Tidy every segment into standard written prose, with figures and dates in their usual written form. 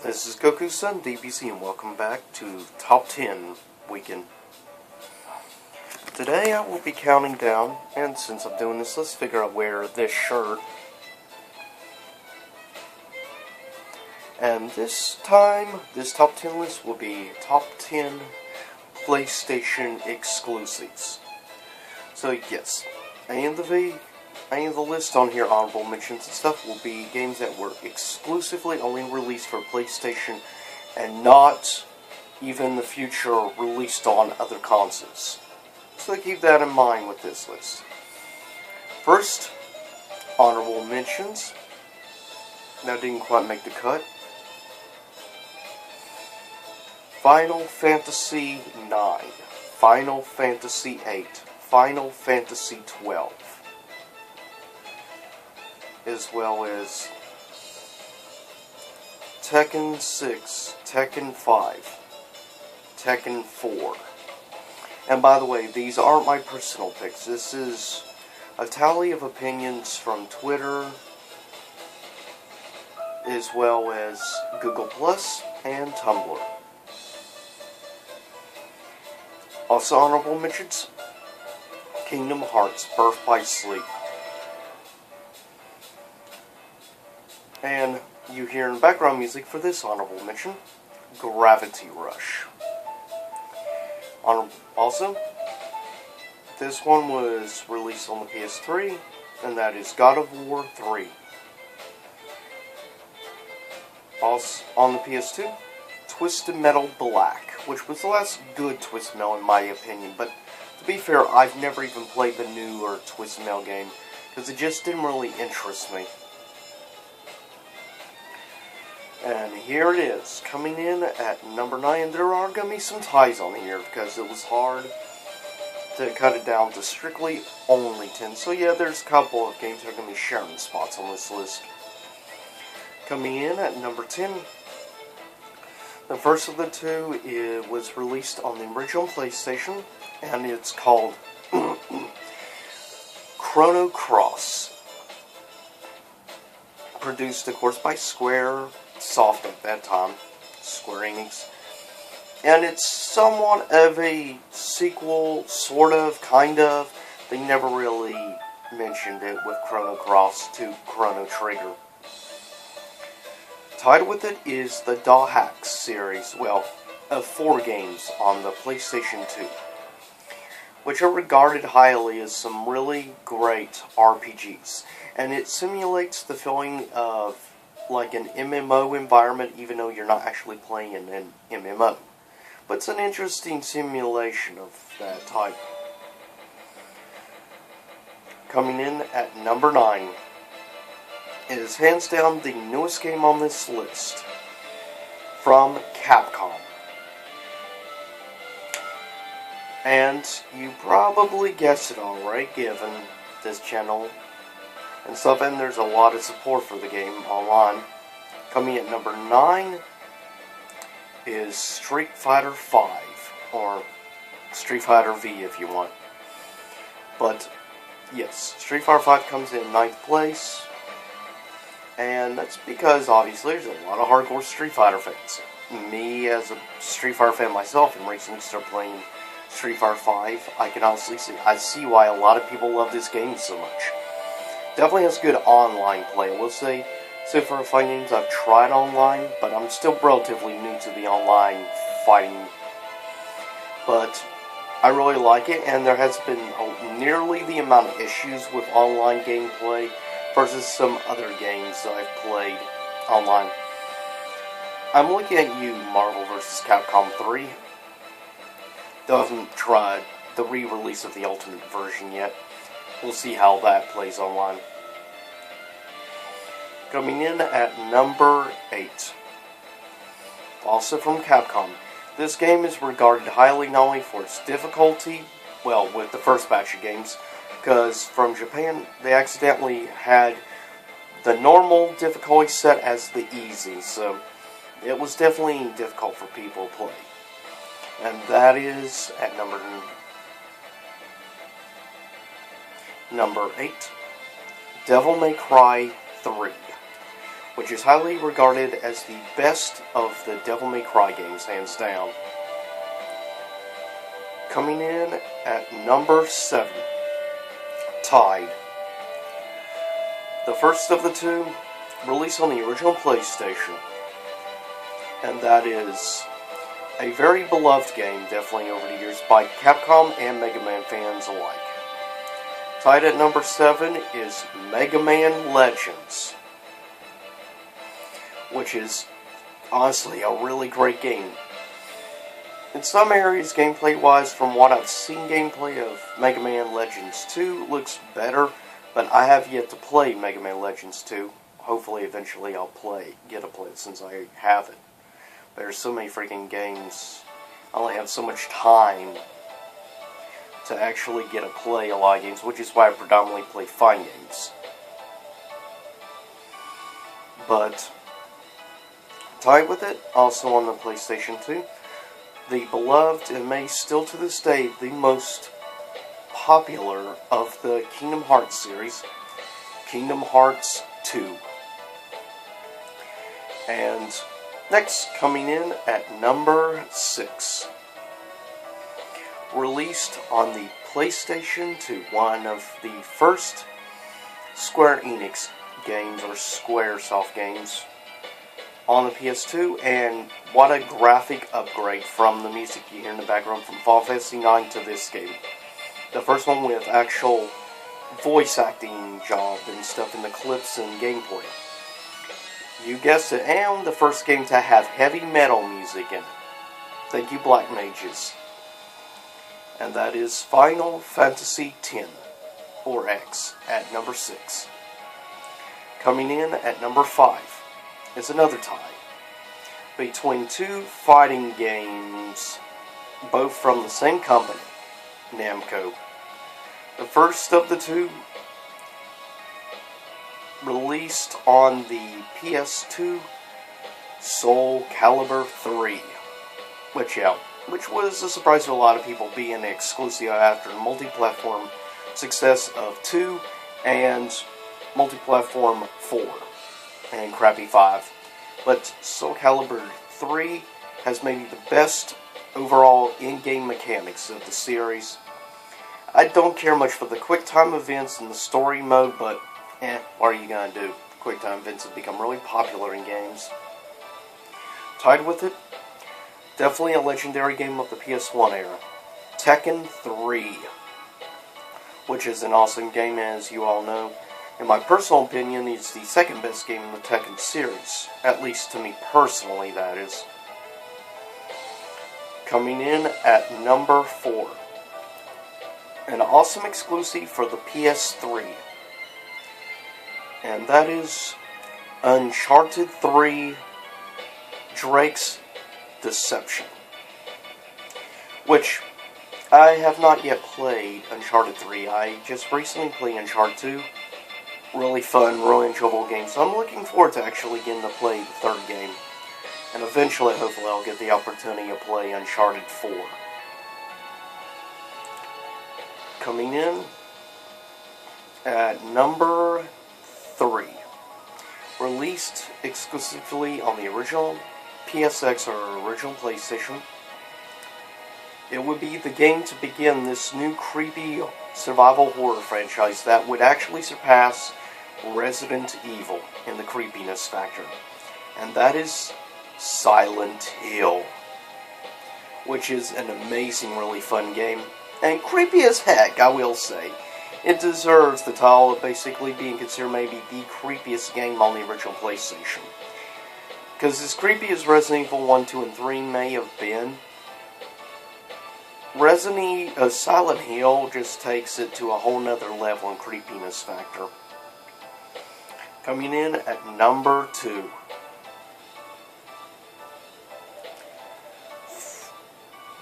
This is Goku's son, DBC, and welcome back to Top 10 Weekend. Today I will be counting down, and since I'm doing this, let's figure out where this shirt. And this time, this Top 10 list will be Top 10 PlayStation exclusives. So yes, any of the list on here, honorable mentions and stuff, will be games that were exclusively only released for PlayStation and not even in the future released on other consoles. So keep that in mind with this list. First, honorable mentions. That didn't quite make the cut. Final Fantasy IX, Final Fantasy VIII, Final Fantasy XII. As well as Tekken 6, Tekken 5, Tekken 4. And by the way, these aren't my personal picks. This is a tally of opinions from Twitter, as well as Google Plus and Tumblr. Also honorable mentions, Kingdom Hearts Birth by Sleep. And you hear in background music for this honorable mention, Gravity Rush. Also, this one was released on the PS3, and that is God of War 3. Also, on the PS2, Twisted Metal Black, which was the last good Twisted Metal in my opinion, but to be fair, I've never even played the newer Twisted Metal game, because it just didn't really interest me. And here it is, coming in at number 9. There are going to be some ties on here, because it was hard to cut it down to strictly only 10. So yeah, there's a couple of games that are going to be sharing spots on this list. Coming in at number 10. The first of the two was released on the original PlayStation, and it's called Chrono Cross. Produced, of course, by Square Soft at that time, Square Enix. And it's somewhat of a sequel, sort of, kind of. They never really mentioned it with Chrono Cross to Chrono Trigger. Tied with it is the Dahak series, well, of 4 games on the PlayStation 2, which are regarded highly as some really great RPGs. And it simulates the feeling of like an MMO environment, even though you're not actually playing in an MMO. But it's an interesting simulation of that type. Coming in at number 9 is hands down the newest game on this list from Capcom. And you probably guessed it alright, given this channel and stuff, and there's a lot of support for the game online. Coming at number 9 is Street Fighter V, or Street Fighter V if you want. But yes, Street Fighter V comes in 9th place, and that's because obviously there's a lot of hardcore Street Fighter fans. Me, as a Street Fighter fan myself, and recently started playing Street Fighter V, I can honestly see why a lot of people love this game so much. Definitely has good online play. I will say, so far fighting games I've tried online, but I'm still relatively new to the online fighting. But I really like it, and there has been nearly the amount of issues with online gameplay versus some other games that I've played online. I'm looking at you, Marvel vs. Capcom 3. Though I haven't tried the re-release of the Ultimate version yet. We'll see how that plays online. Coming in at number 8. Also from Capcom. This game is regarded highly not only for its difficulty, well, with the first batch of games, because from Japan they accidentally had the normal difficulty set as the easy, so it was definitely difficult for people to play. And that is at number 8, Devil May Cry 3. which is highly regarded as the best of the Devil May Cry games, hands down. Coming in at number 7, tied. The first of the two, released on the original PlayStation, and that is a very beloved game, definitely over the years, by Capcom and Mega Man fans alike. Tied at number 7 is Mega Man Legends, which is honestly a really great game. In some areas, gameplay-wise, from what I've seen gameplay of Mega Man Legends 2, looks better, but I have yet to play Mega Man Legends 2. Hopefully, eventually I'll get to play it since I have it. There's so many freaking games. I only have so much time to actually get to play a lot of games, which is why I predominantly play fine games. But tied with it, also on the PlayStation 2, the beloved, and may still to this day, the most popular of the Kingdom Hearts series, Kingdom Hearts 2. And next, coming in at number 6, released on the PlayStation 2, one of the first Square Enix games, or Squaresoft games, on the PS2, and what a graphic upgrade from the music you hear in the background from Final Fantasy IX to this game. The first one with actual voice acting job and stuff in the clips and gameplay. You guessed it, and the first game to have heavy metal music in it. Thank you, Black Mages. And that is Final Fantasy X, or X, at number 6. Coming in at number 5 is another tie between two fighting games, both from the same company, Namco. The first of the two, released on the PS2, Soul Calibur 3, which was a surprise to a lot of people, being exclusive after the multi-platform success of 2 and multi-platform 4 and crappy 5. But Soul Calibur 3 has maybe the best overall in-game mechanics of the series. I don't care much for the quick time events and the story mode, but what are you gonna do? Quick time events have become really popular in games. Tied with it, definitely a legendary game of the PS1 era, Tekken 3, which is an awesome game, as you all know. In my personal opinion, it's the second best game in the Tekken series, at least to me personally, that is. Coming in at number 4, an awesome exclusive for the PS3, and that is Uncharted 3 Drake's Deception, which I have not yet played Uncharted 3. I just recently played Uncharted 2. Really fun, really enjoyable game, so I'm looking forward to actually getting to play the third game, and eventually, hopefully, I'll get the opportunity to play Uncharted 4. Coming in at number 3, released exclusively on the original PSX or original PlayStation, it would be the game to begin this new creepy survival horror franchise that would actually surpass Resident Evil in the creepiness factor, and that is Silent Hill, which is an amazing, really fun game, and creepy as heck, I will say. It deserves the title of basically being considered maybe the creepiest game on the original PlayStation. Because as creepy as Resident Evil 1, 2, and 3 may have been, Silent Hill just takes it to a whole nother level in creepiness factor. Coming in at number 2,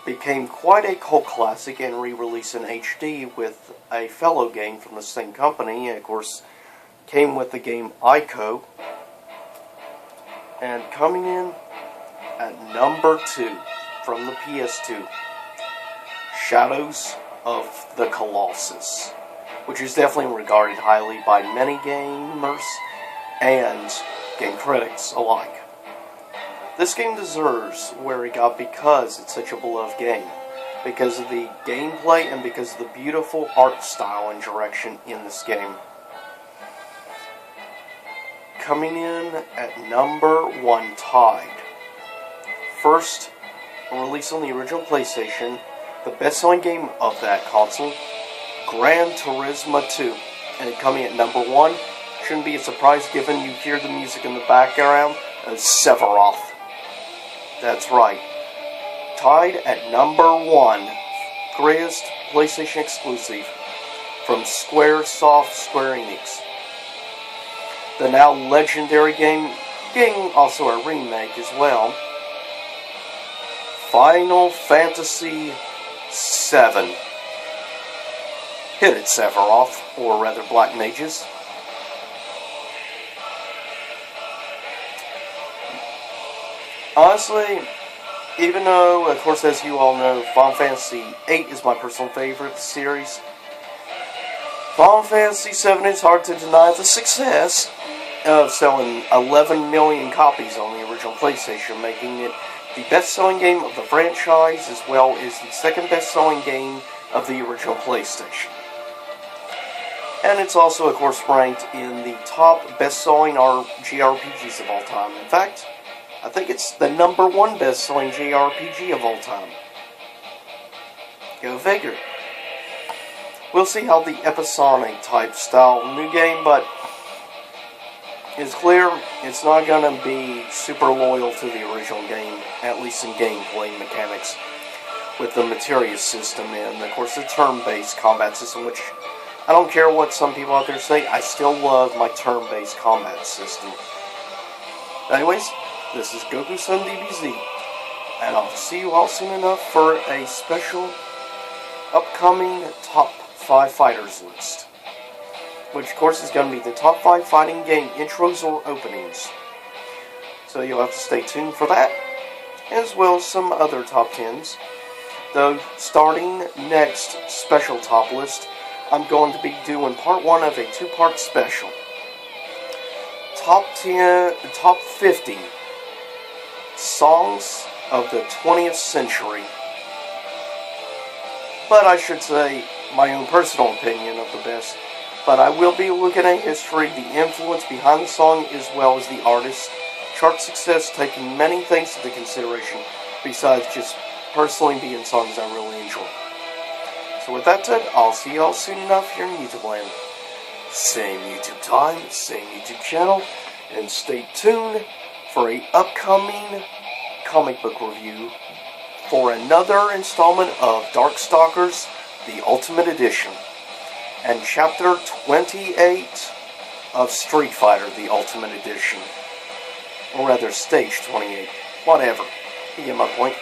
became quite a cult classic and re-released in HD with a fellow game from the same company, and of course came with the game Ico. And coming in at number 2 from the PS2, Shadows of the Colossus, which is definitely regarded highly by many gamers, and game critics alike. This game deserves where it got because it's such a beloved game, because of the gameplay and because of the beautiful art style and direction in this game. Coming in at number 1, Tide. First released on the original PlayStation, the best-selling game of that console, Gran Turismo 2. And coming at number 1, shouldn't be a surprise given you hear the music in the background of Sephiroth. That's right. Tied at number 1, greatest PlayStation exclusive from Square Enix. The now legendary game, getting also a remake as well, Final Fantasy VII. Hit it, Sephiroth, or rather Black Mages. Honestly, even though, of course, as you all know, Final Fantasy VIII is my personal favorite of the series, Final Fantasy VII is hard to deny the success of selling 11 million copies on the original PlayStation, making it the best-selling game of the franchise, as well as the second best-selling game of the original PlayStation. And it's also, of course, ranked in the top best-selling JRPGs of all time. In fact, I think it's the number 1 best-selling JRPG of all time. Go figure. We'll see how the episodic type style new game, but it's clear it's not going to be super loyal to the original game, at least in gameplay mechanics, with the materia system and, of course, the turn-based combat system, which I don't care what some people out there say, I still love my turn-based combat system. Anyways, this is Goku-san DBZ, and I'll see you all soon enough for a special upcoming Top 5 Fighters list, which of course is going to be the top 5 fighting game intros or openings. So you'll have to stay tuned for that, as well as some other top 10s. Though starting next special top list, I'm going to be doing part 1 of a 2-part special. Top 50 songs of the 20th century. But I should say my own personal opinion of the best. But I will be looking at history, the influence behind the song, as well as the artist, chart success, taking many things into consideration, besides just personally being songs I really enjoy. So with that said, I'll see y'all soon enough here in YouTube land. Same YouTube time, same YouTube channel, and stay tuned for a upcoming comic book review for another installment of Darkstalkers, the Ultimate Edition, and Chapter 28 of Street Fighter, the Ultimate Edition. Or rather, Stage 28. Whatever. You get my point.